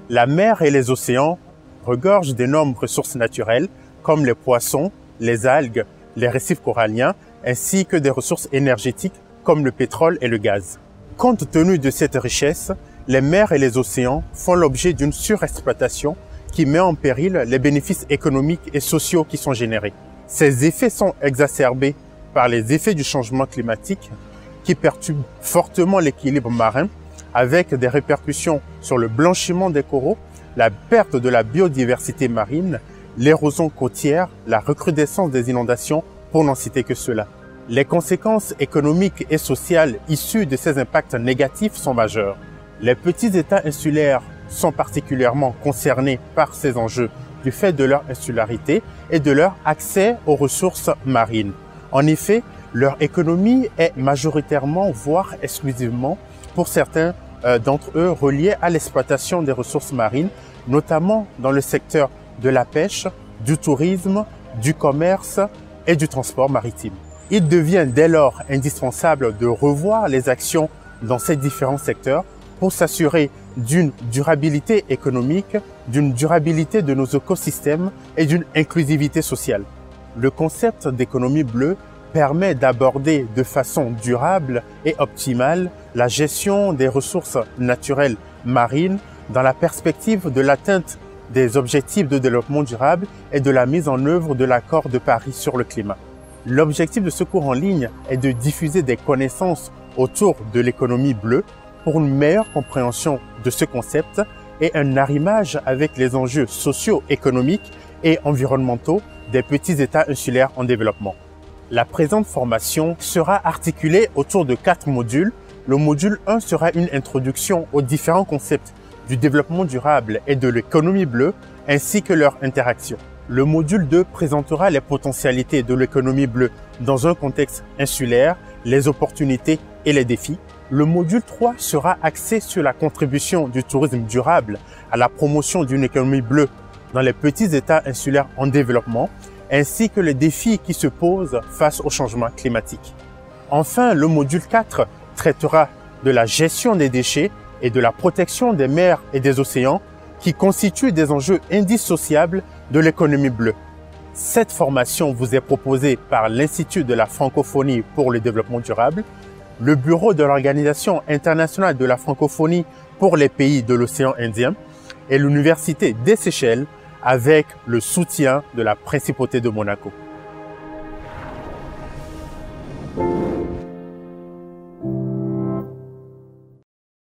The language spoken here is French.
La mer et les océans regorgent d'énormes ressources naturelles comme les poissons, les algues, les récifs coralliens, ainsi que des ressources énergétiques comme le pétrole et le gaz. Compte tenu de cette richesse, les mers et les océans font l'objet d'une surexploitation qui met en péril les bénéfices économiques et sociaux qui sont générés. Ces effets sont exacerbés par les effets du changement climatique qui perturbent fortement l'équilibre marin avec des répercussions sur le blanchiment des coraux, la perte de la biodiversité marine, l'érosion côtière, la recrudescence des inondations, pour n'en citer que cela. Les conséquences économiques et sociales issues de ces impacts négatifs sont majeures. Les petits États insulaires sont particulièrement concernés par ces enjeux du fait de leur insularité et de leur accès aux ressources marines. En effet, leur économie est majoritairement, voire exclusivement, pour certains d'entre eux, reliée à l'exploitation des ressources marines, notamment dans le secteur de la pêche, du tourisme, du commerce et du transport maritime. Il devient dès lors indispensable de revoir les actions dans ces différents secteurs pour s'assurer d'une durabilité économique, d'une durabilité de nos écosystèmes et d'une inclusivité sociale. Le concept d'économie bleue permet d'aborder de façon durable et optimale la gestion des ressources naturelles marines dans la perspective de l'atteinte des objectifs de développement durable et de la mise en œuvre de l'accord de Paris sur le climat. L'objectif de ce cours en ligne est de diffuser des connaissances autour de l'économie bleue pour une meilleure compréhension de ce concept et un arrimage avec les enjeux socio-économiques et environnementaux des petits États insulaires en développement. La présente formation sera articulée autour de 4 modules. Le module 1 sera une introduction aux différents concepts du développement durable et de l'économie bleue, ainsi que leur interaction. Le module 2 présentera les potentialités de l'économie bleue dans un contexte insulaire, les opportunités et les défis. Le module 3 sera axé sur la contribution du tourisme durable à la promotion d'une économie bleue dans les petits États insulaires en développement, ainsi que les défis qui se posent face au changement climatique. Enfin, le module 4 traitera de la gestion des déchets et de la protection des mers et des océans qui constituent des enjeux indissociables de l'économie bleue. Cette formation vous est proposée par l'Institut de la francophonie pour le développement durable, le Bureau de l'Organisation internationale de la francophonie pour les pays de l'océan Indien et l'Université des Seychelles avec le soutien de la Principauté de Monaco.